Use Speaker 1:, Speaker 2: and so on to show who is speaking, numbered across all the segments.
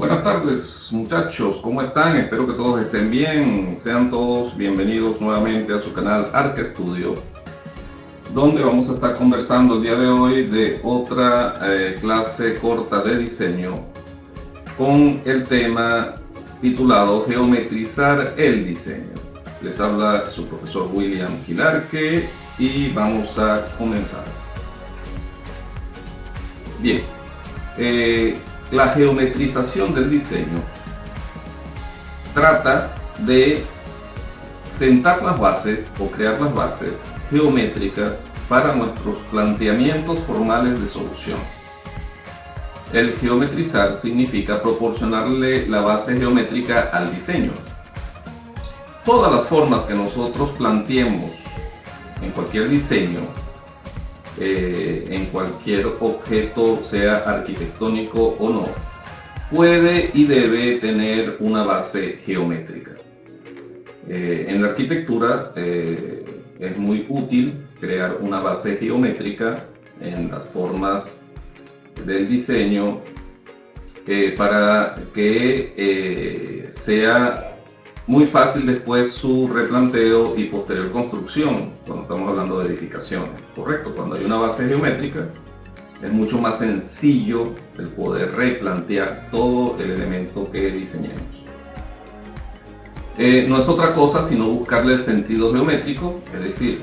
Speaker 1: Buenas tardes, muchachos, ¿cómo están? Espero que todos estén bien. Sean todos bienvenidos nuevamente a su canal ArcStudio, donde vamos a estar conversando el día de hoy de otra clase corta de diseño con el tema titulado Geometrizar el diseño. Les habla su profesor William Quilarque y vamos a comenzar. Bien, la geometrización del diseño trata de sentar las bases o crear las bases geométricas para nuestros planteamientos formales de solución. El geometrizar significa proporcionarle la base geométrica al diseño. Todas las formas que nosotros planteemos en cualquier diseño, en cualquier objeto, sea arquitectónico o no, puede y debe tener una base geométrica. En la arquitectura es muy útil crear una base geométrica en las formas del diseño para que sea muy fácil después su replanteo y posterior construcción cuando estamos hablando de edificaciones, ¿correcto? Cuando hay una base geométrica es mucho más sencillo el poder replantear todo el elemento que diseñemos. No es otra cosa sino buscarle el sentido geométrico, es decir,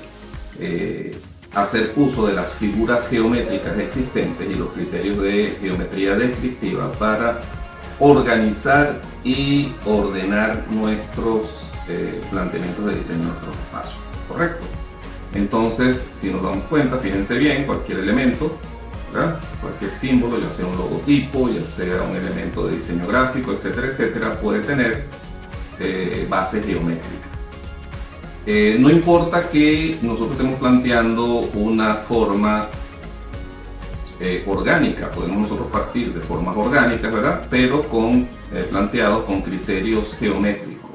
Speaker 1: hacer uso de las figuras geométricas existentes y los criterios de geometría descriptiva para organizar y ordenar nuestros planteamientos de diseño de nuestros espacios, ¿correcto? Entonces, si nos damos cuenta, fíjense bien, cualquier elemento, ¿verdad? Cualquier símbolo, ya sea un logotipo, ya sea un elemento de diseño gráfico, etcétera, etcétera, puede tener base geométrica. No importa que nosotros estemos planteando una forma orgánica, podemos nosotros partir de formas orgánicas, ¿verdad? Pero planteados con criterios geométricos.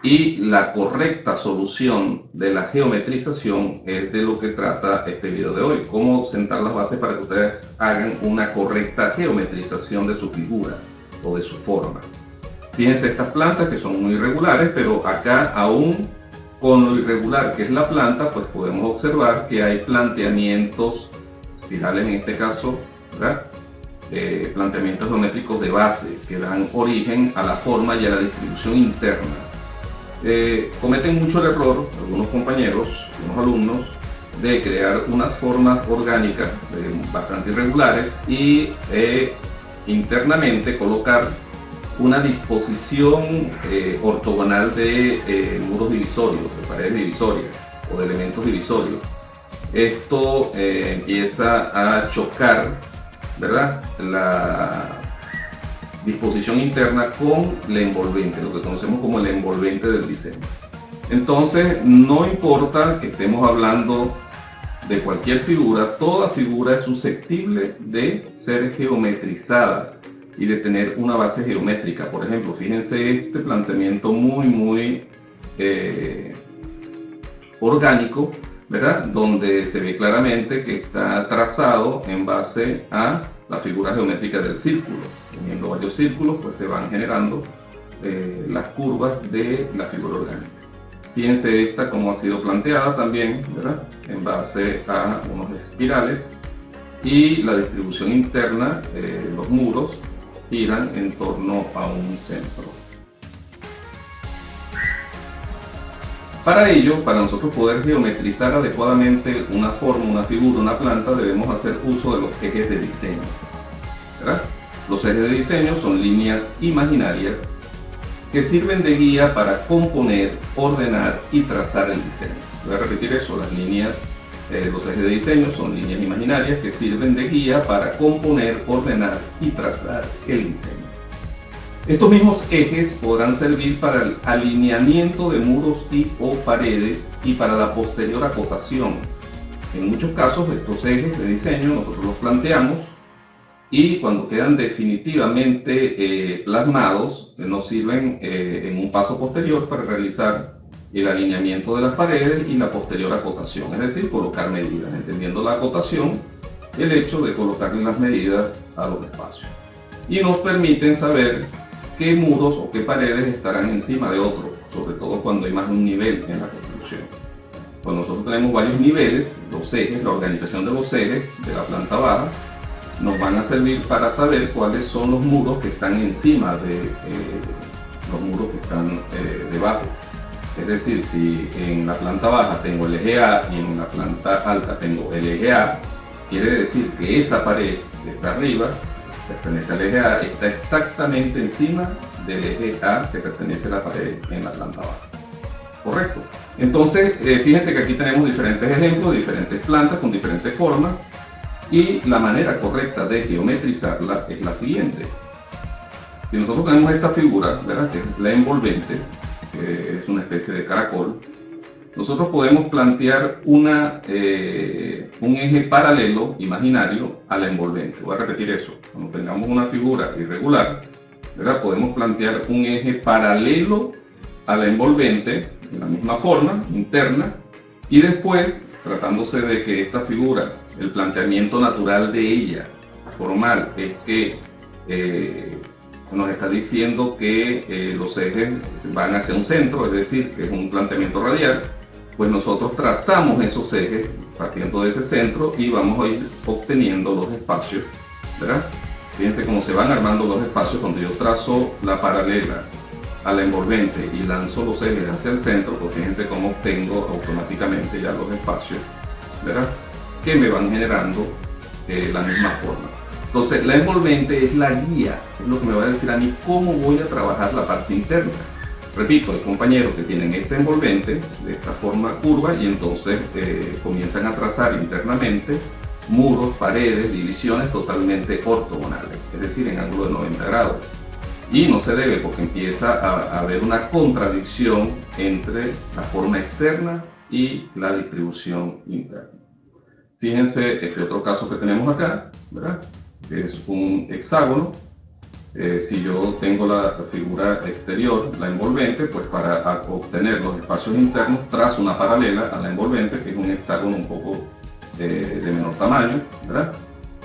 Speaker 1: Y la correcta solución de la geometrización es de lo que trata este video de hoy. Cómo sentar las bases para que ustedes hagan una correcta geometrización de su figura o de su forma. Fíjense estas plantas que son muy irregulares, pero acá aún con lo irregular que es la planta, pues podemos observar que hay planteamientos espirales en este caso, ¿verdad? Planteamientos geométricos de base que dan origen a la forma y a la distribución interna. Cometen mucho el error algunos compañeros, algunos alumnos, de crear unas formas orgánicas bastante irregulares y internamente colocar una disposición ortogonal de muros divisorios, de paredes divisorias o de elementos divisorios. Esto empieza a chocar, ¿verdad?, la disposición interna con la envolvente, lo que conocemos como el envolvente del diseño. Entonces, no importa que estemos hablando de cualquier figura, toda figura es susceptible de ser geometrizada y de tener una base geométrica. Por ejemplo, fíjense este planteamiento muy orgánico, ¿verdad? Donde se ve claramente que está trazado en base a la figura geométrica del círculo. Teniendo varios círculos, pues se van generando las curvas de la figura orgánica. Fíjense esta como ha sido planteada también, ¿verdad?, en base a unos espirales, y la distribución interna, los muros giran en torno a un centro. Para ello, para nosotros poder geometrizar adecuadamente una forma, una figura, una planta, debemos hacer uso de los ejes de diseño, ¿verdad? Los ejes de diseño son líneas imaginarias que sirven de guía para componer, ordenar y trazar el diseño. Voy a repetir eso, los ejes de diseño son líneas imaginarias que sirven de guía para componer, ordenar y trazar el diseño. Estos mismos ejes podrán servir para el alineamiento de muros o paredes y para la posterior acotación. En muchos casos estos ejes de diseño nosotros los planteamos y cuando quedan definitivamente plasmados nos sirven en un paso posterior para realizar el alineamiento de las paredes y la posterior acotación, es decir, colocar medidas, entendiendo la acotación, el hecho de colocarle las medidas a los espacios. y nos permiten saber qué muros o qué paredes estarán encima de otros, sobre todo cuando hay más de un nivel en la construcción. Cuando nosotros tenemos varios niveles, los ejes, la organización de los ejes de la planta baja, nos van a servir para saber cuáles son los muros que están encima de los muros que están debajo. Es decir, si en la planta baja tengo el eje A y en la planta alta tengo el eje A, quiere decir que esa pared que está arriba, que pertenece al eje A, está exactamente encima del eje A que pertenece a la pared en la planta baja. Correcto. Entonces, fíjense que aquí tenemos diferentes ejemplos, diferentes plantas con diferentes formas, y la manera correcta de geometrizarla es la siguiente. Si nosotros tenemos esta figura, ¿verdad?, que es la envolvente, que es una especie de caracol, nosotros podemos plantear un eje paralelo imaginario a la envolvente. Voy a repetir eso. Cuando tengamos una figura irregular, ¿verdad?, podemos plantear un eje paralelo a la envolvente de la misma forma, interna, y después, tratándose de que esta figura, el planteamiento natural de ella, formal, es que nos está diciendo que los ejes van hacia un centro, es decir, que es un planteamiento radial, pues nosotros trazamos esos ejes partiendo de ese centro y vamos a ir obteniendo los espacios, ¿verdad? Fíjense cómo se van armando los espacios cuando yo trazo la paralela a la envolvente y lanzo los ejes hacia el centro, pues fíjense cómo obtengo automáticamente ya los espacios, ¿verdad?, que me van generando la misma forma. Entonces, la envolvente es la guía, es lo que me va a decir a mí cómo voy a trabajar la parte interna. Repito, hay compañeros que tienen esta envolvente de esta forma curva y entonces comienzan a trazar internamente muros, paredes, divisiones totalmente ortogonales, es decir, en ángulo de 90 grados. Y no se debe porque empieza a haber una contradicción entre la forma externa y la distribución interna. Fíjense este otro caso que tenemos acá, ¿verdad?, que es un hexágono. Si yo tengo la figura exterior, la envolvente, pues para obtener los espacios internos trazo una paralela a la envolvente, que es un hexágono un poco de menor tamaño, ¿verdad?,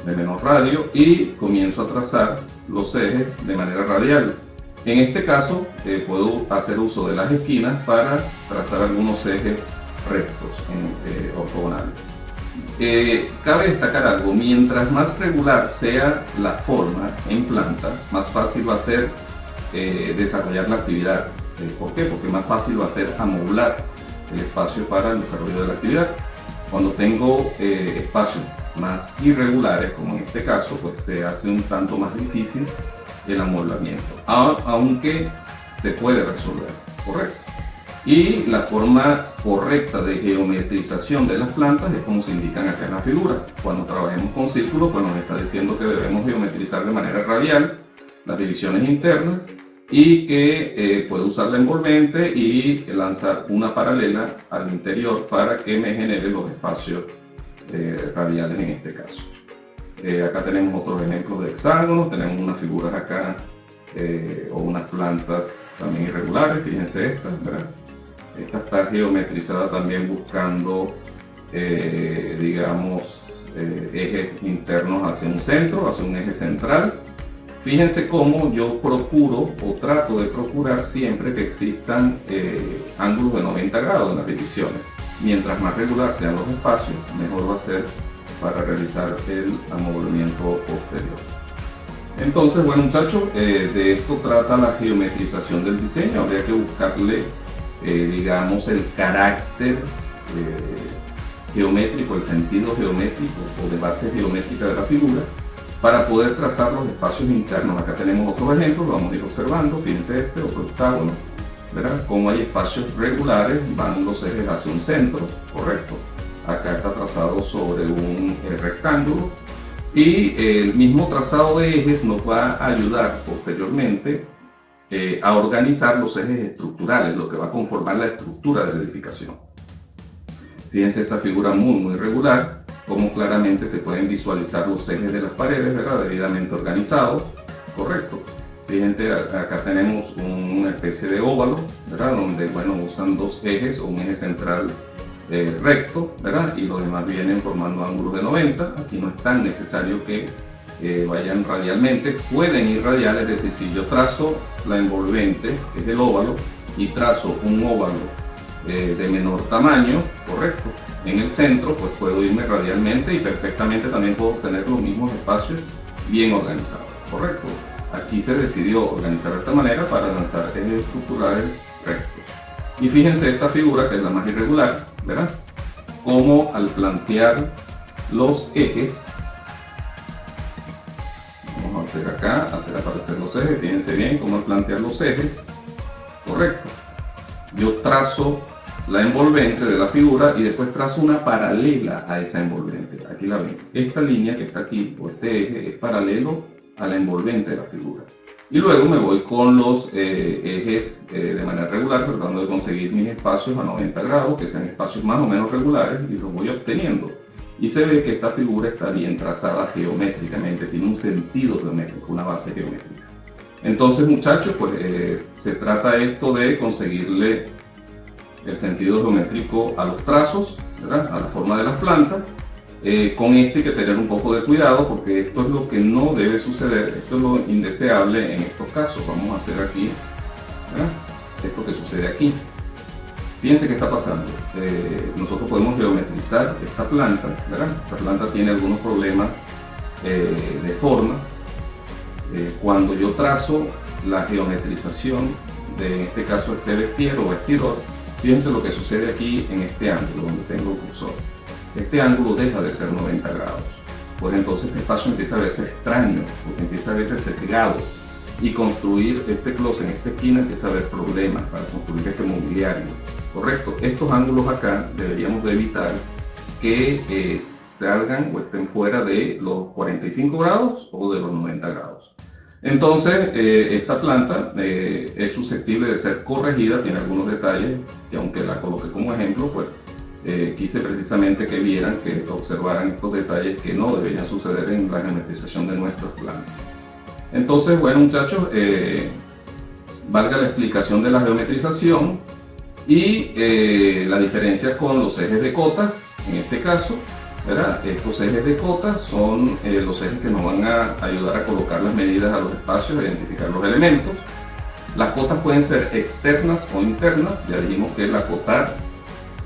Speaker 1: de menor radio, y comienzo a trazar los ejes de manera radial. En este caso puedo hacer uso de las esquinas para trazar algunos ejes rectos ortogonales. Cabe destacar algo: mientras más regular sea la forma en planta, más fácil va a ser desarrollar la actividad. ¿Por qué? Porque más fácil va a ser amoblar el espacio para el desarrollo de la actividad. Cuando tengo espacios más irregulares, como en este caso, pues se hace un tanto más difícil el amoblamiento, aunque se puede resolver, ¿correcto? Y la forma correcta de geometrización de las plantas es como se indican acá en la figura. Cuando trabajemos con círculos, pues nos está diciendo que debemos geometrizar de manera radial las divisiones internas y que puedo usar la envolvente y lanzar una paralela al interior para que me genere los espacios radiales en este caso. Acá tenemos otros ejemplos de hexágonos, tenemos unas figuras acá o unas plantas también irregulares. Fíjense esta, ¿verdad? Esta está geometrizada también buscando, digamos, ejes internos hacia un centro, hacia un eje central. Fíjense cómo yo procuro o trato de procurar siempre que existan ángulos de 90 grados en las divisiones. Mientras más regular sean los espacios, mejor va a ser para realizar el amoblamiento posterior. Entonces, bueno, muchachos, de esto trata la geometrización del diseño. Habría que buscarle, digamos, el carácter geométrico, el sentido geométrico o de base geométrica de la figura para poder trazar los espacios internos. Acá tenemos otros ejemplos, lo vamos a ir observando. Fíjense este otro hexágono, ¿verdad? Como hay espacios regulares, van los ejes hacia un centro, correcto. Acá está trazado sobre un rectángulo y el mismo trazado de ejes nos va a ayudar posteriormente a organizar los ejes estructurales, lo que va a conformar la estructura de la edificación. Fíjense esta figura muy regular, como claramente se pueden visualizar los ejes de las paredes, ¿verdad?, debidamente organizados, correcto. Fíjense, acá tenemos una especie de óvalo, ¿verdad?, donde, bueno, usan dos ejes o un eje central recto, ¿verdad?, y los demás vienen formando ángulos de 90. Aquí no es tan necesario que vayan radialmente, pueden ir radial, es decir, si yo trazo la envolvente, que es el óvalo, y trazo un óvalo de menor tamaño, correcto, en el centro, pues puedo irme radialmente y perfectamente también puedo tener los mismos espacios bien organizados, correcto. Aquí se decidió organizar de esta manera para lanzar ejes estructurales rectos. Y fíjense esta figura, que es la más irregular, ¿verdad? Como al plantear los ejes, vamos a hacer acá, hacer aparecer los ejes, fíjense bien cómo al plantear los ejes, correcto. Yo trazo la envolvente de la figura y después trazo una paralela a esa envolvente. Aquí la ven. Esta línea que está aquí, o este eje, es paralelo a la envolvente de la figura. Y luego me voy con los ejes de manera regular, tratando de conseguir mis espacios a 90 grados, que sean espacios más o menos regulares, y los voy obteniendo. Y se ve que esta figura está bien trazada geométricamente, tiene un sentido geométrico, una base geométrica. Entonces, muchachos, pues se trata esto de conseguirle el sentido geométrico a los trazos, ¿verdad? A la forma de las plantas. Con esto hay que tener un poco de cuidado, porque esto es lo que no debe suceder, esto es lo indeseable en estos casos. Vamos a hacer aquí, ¿verdad? Esto que sucede aquí. Fíjense qué está pasando. Nosotros podemos geometrizar esta planta, ¿verdad? Esta planta tiene algunos problemas de forma. Cuando yo trazo la geometrización de, en este caso, este vestir o vestidor, fíjense lo que sucede aquí en este ángulo donde tengo el cursor. Este ángulo deja de ser 90 grados. Pues entonces este espacio empieza a verse extraño, porque empieza a verse sesgado. Y construir este closet en esta esquina empieza a haber problemas para construir este mobiliario. Correcto, estos ángulos acá deberíamos de evitar que salgan o estén fuera de los 45 grados o de los 90 grados. Entonces, esta planta es susceptible de ser corregida, tiene algunos detalles que, aunque la coloqué como ejemplo, pues quise precisamente que vieran, que observaran estos detalles que no deberían suceder en la geometrización de nuestras plantas. Entonces, bueno, muchachos, valga la explicación de la geometrización y la diferencia con los ejes de cotas, en este caso, ¿verdad? Estos ejes de cotas son los ejes que nos van a ayudar a colocar las medidas a los espacios, a identificar los elementos. Las cotas pueden ser externas o internas, ya dijimos que el acotar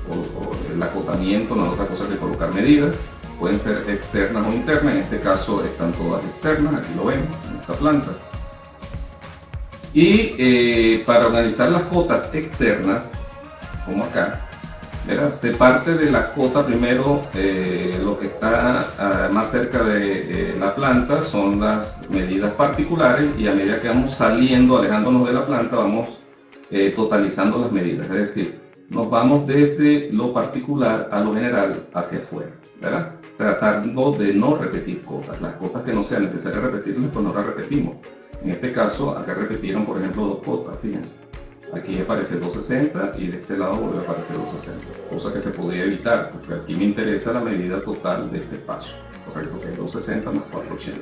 Speaker 1: o el acotamiento no es otra cosa que colocar medidas. Pueden ser externas o internas, en este caso están todas externas, aquí lo vemos en esta planta. Y para organizar las cotas externas, como acá, ¿verdad? Se parte de la cota primero, lo que está más cerca de la planta son las medidas particulares, y a medida que vamos saliendo, alejándonos de la planta, vamos totalizando las medidas, es decir, nos vamos desde lo particular a lo general hacia afuera, ¿verdad? Tratando de no repetir cotas. Las cotas que no sea necesario repetirlas, pues no las repetimos. En este caso, acá repitieron, por ejemplo, 2 cotas, fíjense. Aquí aparece 260 y de este lado vuelve a aparecer 260, cosa que se podría evitar, porque aquí me interesa la medida total de este espacio, correcto, que es 260 más 480.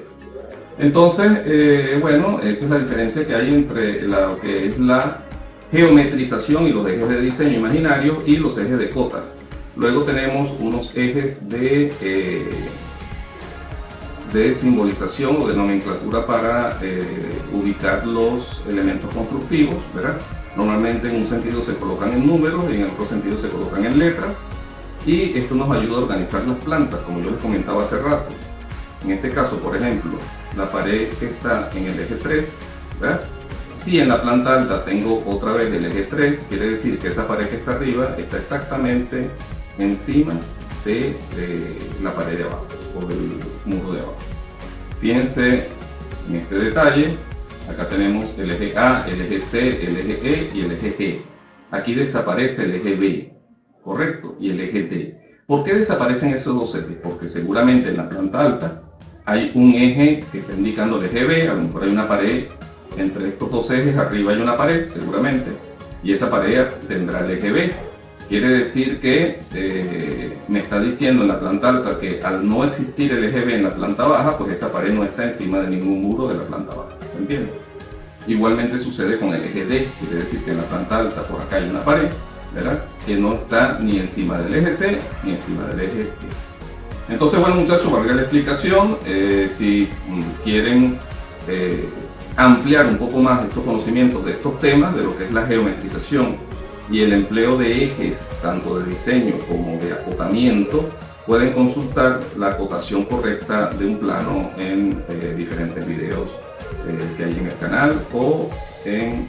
Speaker 1: Entonces, bueno, esa es la diferencia que hay entre lo que es la geometrización y los ejes de diseño imaginario y los ejes de cotas. Luego tenemos unos ejes de simbolización o de nomenclatura para ubicar los elementos constructivos, ¿verdad? Normalmente en un sentido se colocan en números y en el otro sentido se colocan en letras, y esto nos ayuda a organizar las plantas, como yo les comentaba hace rato. En este caso, por ejemplo, la pared que está en el eje 3, ¿verdad? Si en la planta alta tengo otra vez el eje 3, quiere decir que esa pared que está arriba está exactamente encima de la pared de abajo o del muro de abajo. Fíjense en este detalle, acá tenemos el eje A, el eje C, el eje E y el eje G. Aquí desaparece el eje B, correcto, y el eje D. ¿Por qué desaparecen esos dos ejes? Porque seguramente en la planta alta hay un eje que está indicando el eje B, a lo mejor hay una pared entre estos dos ejes, arriba hay una pared seguramente, y esa pared tendrá el eje B. Quiere decir que me está diciendo en la planta alta que al no existir el eje B en la planta baja, pues esa pared no está encima de ningún muro de la planta baja, ¿se entiende? Igualmente sucede con el eje D, quiere decir que en la planta alta por acá hay una pared, ¿verdad? Que no está ni encima del eje C ni encima del eje E. Entonces, bueno muchachos, valga la explicación, si quieren ampliar un poco más estos conocimientos de estos temas, de lo que es la geometrización y el empleo de ejes, tanto de diseño como de acotamiento, pueden consultar la acotación correcta de un plano en diferentes videos que hay en el canal o en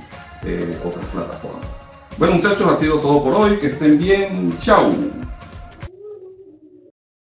Speaker 1: otras plataformas. Bueno muchachos, ha sido todo por hoy, que estén bien, chao.